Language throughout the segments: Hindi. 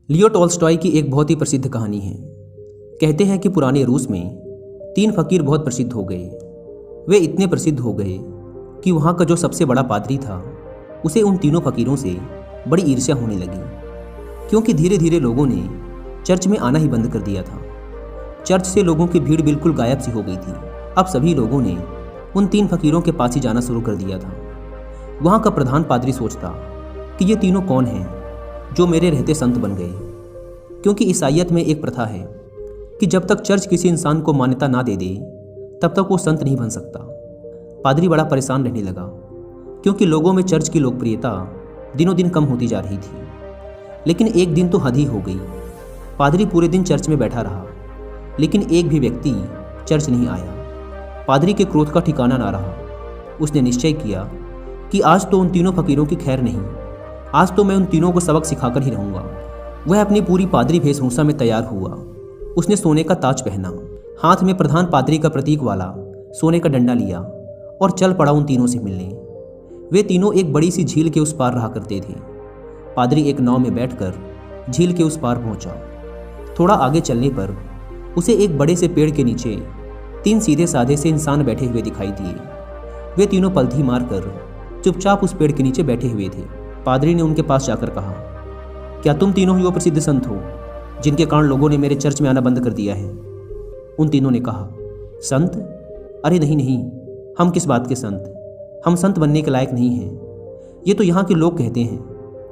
लियो टॉल्स्टॉय की एक बहुत ही प्रसिद्ध कहानी है। कहते हैं कि पुराने रूस में 3 फकीर बहुत प्रसिद्ध हो गए। वे इतने प्रसिद्ध हो गए कि वहाँ का जो सबसे बड़ा पादरी था उसे उन तीनों फकीरों से बड़ी ईर्ष्या होने लगी, क्योंकि धीरे धीरे लोगों ने चर्च में आना ही बंद कर दिया था। चर्च से लोगों की भीड़ बिल्कुल गायब सी हो गई थी। अब सभी लोगों ने उन 3 फकीरों के पास ही जाना शुरू कर दिया था। वहाँ का प्रधान पादरी सोचता कि ये तीनों कौन हैं जो मेरे रहते संत बन गए, क्योंकि ईसाईयत में एक प्रथा है कि जब तक चर्च किसी इंसान को मान्यता ना दे दे तब तक वो संत नहीं बन सकता। पादरी बड़ा परेशान रहने लगा, क्योंकि लोगों में चर्च की लोकप्रियता दिनों दिन कम होती जा रही थी। लेकिन एक दिन तो हद ही हो गई। पादरी पूरे दिन चर्च में बैठा रहा, लेकिन एक भी व्यक्ति चर्च नहीं आया। पादरी के क्रोध का ठिकाना ना रहा। उसने निश्चय किया कि आज तो उन तीनों फकीरों की खैर नहीं, आज तो मैं उन तीनों को सबक सिखाकर ही रहूंगा। वह अपनी पूरी पादरी वेशभूषा में तैयार हुआ। उसने सोने का ताज पहना, हाथ में प्रधान पादरी का प्रतीक वाला सोने का डंडा लिया और चल पड़ा उन तीनों से मिलने। वे तीनों एक बड़ी सी झील के उस पार रहा करते थे। पादरी एक नाव में बैठकर झील के उस पार पहुंचा। थोड़ा आगे चलने पर उसे एक बड़े से पेड़ के नीचे 3 सीधे साधे से इंसान बैठे हुए दिखाई दिए। वे तीनों पलथी मारकर चुपचाप उस पेड़ के नीचे बैठे हुए थे। पादरी ने उनके पास जाकर कहा, क्या तुम तीनों ही वो प्रसिद्ध संत हो जिनके कारण लोगों ने मेरे चर्च में आना बंद कर दिया है? उन तीनों ने कहा, संत? अरे नहीं नहीं, हम किस बात के संत? हम संत बनने के लायक नहीं हैं। ये तो यहाँ के लोग कहते हैं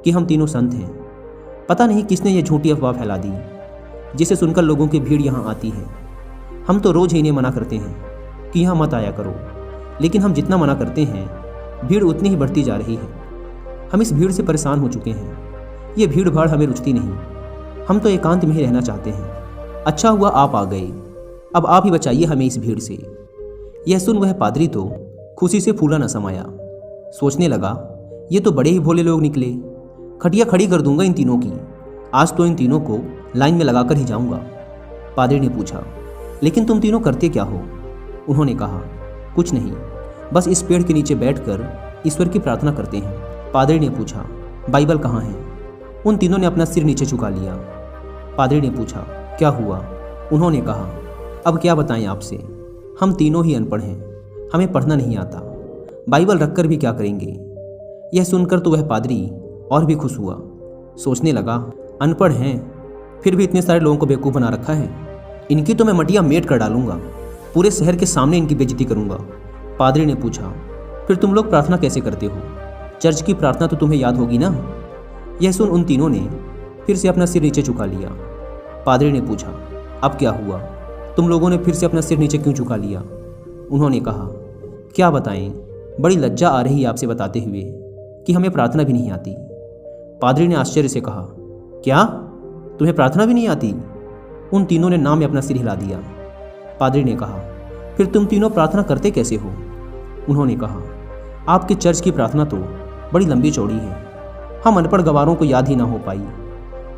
कि हम तीनों संत हैं। पता नहीं किसने ये झूठी अफवाह फैला दी, जिसे सुनकर लोगों की भीड़ यहाँ आती है। हम तो रोज़ ही इन्हें मना करते हैं कि यहाँ मत आया करो, लेकिन हम जितना मना करते हैं भीड़ उतनी ही बढ़ती जा रही है। हम इस भीड़ से परेशान हो चुके हैं। ये भीड़ भाड़ हमें रुचती नहीं। हम तो एकांत में ही रहना चाहते हैं। अच्छा हुआ आप आ गए। अब आप ही बचाइए हमें इस भीड़ से। यह सुन वह पादरी तो खुशी से फूला न समाया। सोचने लगा, ये तो बड़े ही भोले लोग निकले। खटिया खड़ी कर दूंगा इन तीनों की। आज तो इन तीनों को लाइन में लगाकर ही जाऊंगा। पादरी ने पूछा, लेकिन तुम तीनों करते क्या हो? उन्होंने कहा, कुछ नहीं, बस इस पेड़ के नीचे बैठकर ईश्वर की प्रार्थना करते हैं। पादरी ने पूछा, बाइबल कहाँ है? उन तीनों ने अपना सिर नीचे झुका लिया। पादरी ने पूछा, क्या हुआ? उन्होंने कहा, अब क्या बताएं आपसे, हम तीनों ही अनपढ़ हैं, हमें पढ़ना नहीं आता। बाइबल रखकर भी क्या करेंगे? यह सुनकर तो वह पादरी और भी खुश हुआ। सोचने लगा, अनपढ़ हैं फिर भी इतने सारे लोगों को बेवकूफ़ बना रखा है। इनकी तो मैं मटिया मेट कर डालूंगा, पूरे शहर के सामने इनकी बेइज्जती करूंगा। पादरी ने पूछा, फिर तुम लोग प्रार्थना कैसे करते हो? चर्च की प्रार्थना तो तुम्हें याद होगी ना? यह सुन उन तीनों ने फिर से अपना सिर नीचे झुका लिया। पादरी ने पूछा, अब क्या हुआ? तुम लोगों ने फिर से अपना सिर नीचे क्यों झुका लिया? उन्होंने कहा, क्या बताएं, बड़ी लज्जा आ रही है आपसे बताते हुए कि हमें प्रार्थना भी नहीं आती। पादरी ने आश्चर्य से कहा, क्या तुम्हें प्रार्थना भी नहीं आती? उन तीनों ने नाम में अपना सिर हिला दिया। पादरी ने कहा, फिर तुम तीनों प्रार्थना करते कैसे हो? उन्होंने कहा, आपके चर्च की प्रार्थना तो बड़ी लंबी चौड़ी है, हम अनपढ़ गवारों को याद ही ना हो पाई,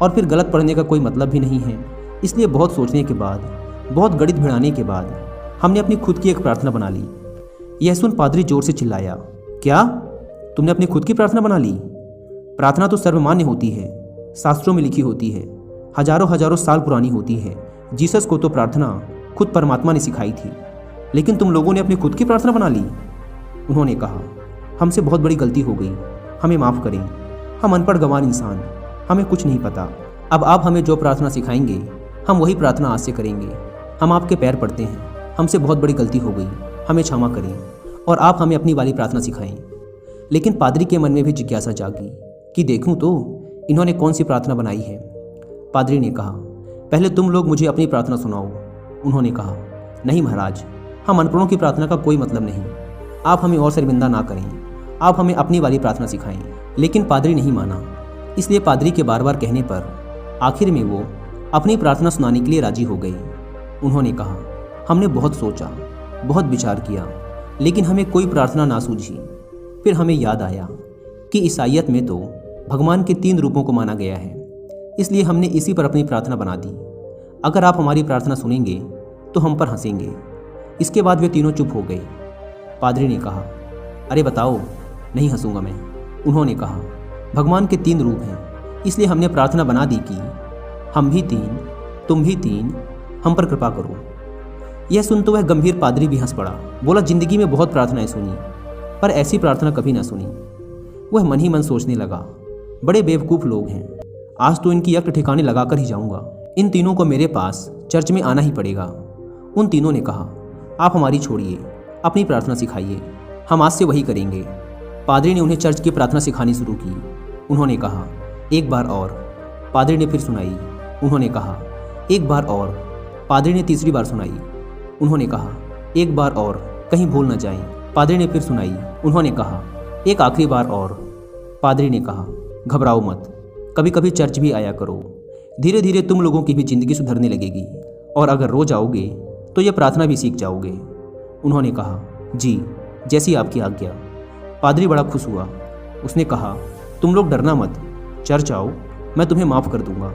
और फिर गलत पढ़ने का कोई मतलब भी नहीं है। इसलिए बहुत सोचने के बाद, बहुत गणित भिड़ाने के बाद हमने अपनी खुद की एक प्रार्थना बना ली। यह सुन पादरी जोर से चिल्लाया, क्या तुमने अपनी खुद की प्रार्थना बना ली? प्रार्थना तो सर्वमान्य होती है, शास्त्रों में लिखी होती है, हजारों हजारों साल पुरानी होती है। जीसस को तो प्रार्थना खुद परमात्मा ने सिखाई थी, लेकिन तुम लोगों ने अपनी खुद की प्रार्थना बना ली। उन्होंने कहा, हमसे बहुत बड़ी गलती हो गई, हमें माफ़ करें। हम अनपढ़ गंवार इंसान, हमें कुछ नहीं पता। अब आप हमें जो प्रार्थना सिखाएंगे हम वही प्रार्थना आज से करेंगे। हम आपके पैर पड़ते हैं, हमसे बहुत बड़ी गलती हो गई, हमें क्षमा करें और आप हमें अपनी वाली प्रार्थना सिखाएं। लेकिन पादरी के मन में भी जिज्ञासा जागी कि देखूं तो इन्होंने कौन सी प्रार्थना बनाई है। पादरी ने कहा, पहले तुम लोग मुझे अपनी प्रार्थना सुनाओ। उन्होंने कहा, नहीं महाराज, हम अनपढ़ों की प्रार्थना का कोई मतलब नहीं। आप हमें और शर्मिंदा ना करें, आप हमें अपनी वाली प्रार्थना सिखाएं। लेकिन पादरी नहीं माना। इसलिए पादरी के बार बार कहने पर आखिर में वो अपनी प्रार्थना सुनाने के लिए राजी हो गई। उन्होंने कहा, हमने बहुत सोचा, बहुत विचार किया, लेकिन हमें कोई प्रार्थना ना सूझी। फिर हमें याद आया कि ईसाईयत में तो भगवान के 3 रूपों को माना गया है, इसलिए हमने इसी पर अपनी प्रार्थना बना दी। अगर आप हमारी प्रार्थना सुनेंगे तो हम पर हंसेंगे। इसके बाद वे तीनों चुप हो गए। पादरी ने कहा, अरे बताओ, नहीं हंसूंगा मैं। उन्होंने कहा, भगवान के 3 रूप हैं, इसलिए हमने प्रार्थना बना दी कि हम भी 3, तुम भी 3, हम पर कृपा करो। यह सुन तो वह गंभीर पादरी भी हंस पड़ा। बोला, जिंदगी में बहुत प्रार्थनाएं सुनी, पर ऐसी प्रार्थना कभी ना सुनी। वह मन ही मन सोचने लगा, बड़े बेवकूफ़ लोग हैं, आज तो इनकी यक्त ठिकाने लगाकर ही जाऊंगा। इन तीनों को मेरे पास चर्च में आना ही पड़ेगा। उन तीनों ने कहा, आप हमारी छोड़िए, अपनी प्रार्थना सिखाइए, हम आज से वही करेंगे। पादरी ने उन्हें चर्च की प्रार्थना सिखानी शुरू की। उन्होंने कहा, एक बार और। पादरी ने फिर सुनाई। उन्होंने कहा, एक बार और। पादरी ने तीसरी बार सुनाई। उन्होंने कहा, एक बार और, कहीं भूल न जाएं। पादरी ने फिर सुनाई। उन्होंने कहा, एक आखिरी बार और। पादरी ने कहा, घबराओ मत, कभी कभी चर्च भी आया करो, धीरे धीरे तुम लोगों की भी जिंदगी सुधरने लगेगी, और अगर रोज आओगे तो यह प्रार्थना भी सीख जाओगे। उन्होंने कहा, जी, जैसी आपकी आज्ञा। पादरी बड़ा खुश हुआ। उसने कहा, तुम लोग डरना मत, चर्च आओ, मैं तुम्हें माफ़ कर दूंगा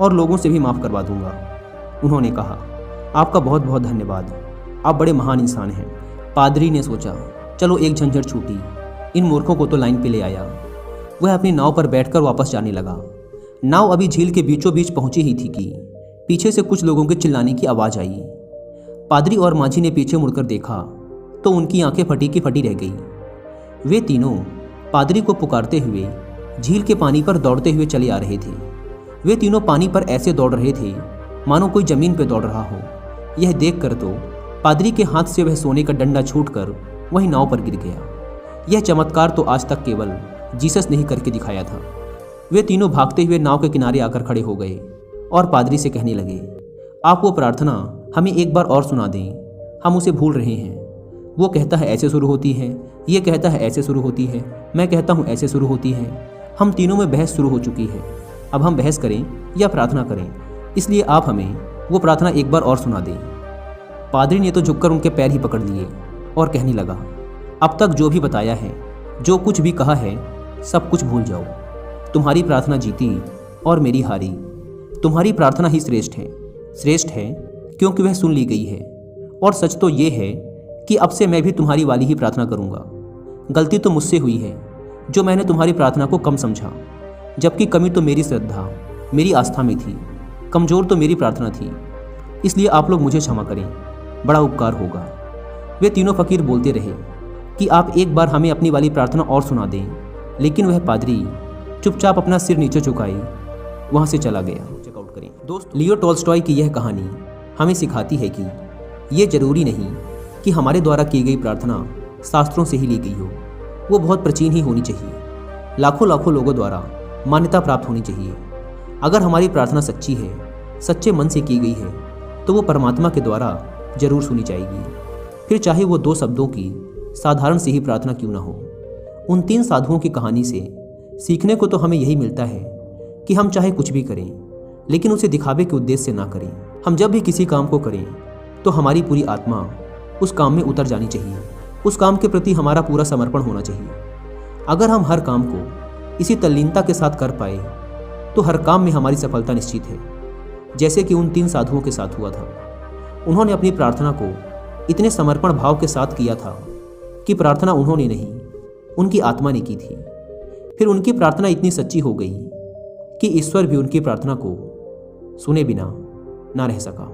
और लोगों से भी माफ़ करवा दूंगा। उन्होंने कहा, आपका बहुत बहुत धन्यवाद, आप बड़े महान इंसान हैं। पादरी ने सोचा, चलो एक झंझट छूटी, इन मूर्खों को तो लाइन पे ले आया। वह अपनी नाव पर बैठकर वापस जाने लगा। नाव अभी झील के बीचों बीच पहुंची ही थी कि पीछे से कुछ लोगों के चिल्लाने की आवाज़ आई। पादरी और माझी ने पीछे मुड़कर देखा तो उनकी आंखें फटी की फटी रह गई। वे तीनों पादरी को पुकारते हुए झील के पानी पर दौड़ते हुए चले आ रहे थे। वे तीनों पानी पर ऐसे दौड़ रहे थे मानो कोई जमीन पर दौड़ रहा हो। यह देखकर तो पादरी के हाथ से वह सोने का डंडा छूटकर वही नाव पर गिर गया। यह चमत्कार तो आज तक केवल जीसस ने ही करके दिखाया था। वे तीनों भागते हुए नाव के किनारे आकर खड़े हो गए और पादरी से कहने लगे, आप वो प्रार्थना हमें एक बार और सुना दें, हम उसे भूल रहे हैं। वो कहता है ऐसे शुरू होती है, ये कहता है ऐसे शुरू होती है, मैं कहता हूँ ऐसे शुरू होती है। हम तीनों में बहस शुरू हो चुकी है। अब हम बहस करें या प्रार्थना करें, इसलिए आप हमें वो प्रार्थना एक बार और सुना दें। पादरी ने तो झुककर उनके पैर ही पकड़ लिए और कहने लगा, अब तक जो भी बताया है, जो कुछ भी कहा है, सब कुछ भूल जाओ। तुम्हारी प्रार्थना जीती और मेरी हारी। तुम्हारी प्रार्थना ही श्रेष्ठ है। श्रेष्ठ है क्योंकि वह सुन ली गई है, और सच तो ये है कि अब से मैं भी तुम्हारी वाली ही प्रार्थना करूँगा। गलती तो मुझसे हुई है जो मैंने तुम्हारी प्रार्थना को कम समझा, जबकि कमी तो मेरी श्रद्धा, मेरी आस्था में थी, कमज़ोर तो मेरी प्रार्थना थी। इसलिए आप लोग मुझे क्षमा करें, बड़ा उपकार होगा। वे तीनों फकीर बोलते रहे कि आप एक बार हमें अपनी वाली प्रार्थना और सुना दें, लेकिन वह पादरी चुपचाप अपना सिर नीचे झुकाए वहाँ से चला गया। चेकआउट करें। दोस्त, लियो टॉल्स्टॉय की यह कहानी हमें सिखाती है कि ये जरूरी नहीं कि हमारे द्वारा की गई प्रार्थना शास्त्रों से ही ली गई हो। वो बहुत प्राचीन ही होनी चाहिए, लाखों लाखों लोगों द्वारा मान्यता प्राप्त होनी चाहिए। अगर हमारी प्रार्थना सच्ची है, सच्चे मन से की गई है, तो वो परमात्मा के द्वारा जरूर सुनी जाएगी, फिर चाहे वो 2 शब्दों की साधारण सी ही प्रार्थना क्यों ना हो। उन 3 साधुओं की कहानी से सीखने को तो हमें यही मिलता है कि हम चाहे कुछ भी करें, लेकिन उसे दिखावे के उद्देश्य से ना करें। हम जब भी किसी काम को करें तो हमारी पूरी आत्मा उस काम में उतर जानी चाहिए, उस काम के प्रति हमारा पूरा समर्पण होना चाहिए। अगर हम हर काम को इसी तल्लीनता के साथ कर पाए तो हर काम में हमारी सफलता निश्चित है, जैसे कि उन 3 साधुओं के साथ हुआ था। उन्होंने अपनी प्रार्थना को इतने समर्पण भाव के साथ किया था कि प्रार्थना उन्होंने नहीं, उनकी आत्मा ने की थी। फिर उनकी प्रार्थना इतनी सच्ची हो गई कि ईश्वर भी उनकी प्रार्थना को सुने बिना ना रह सका।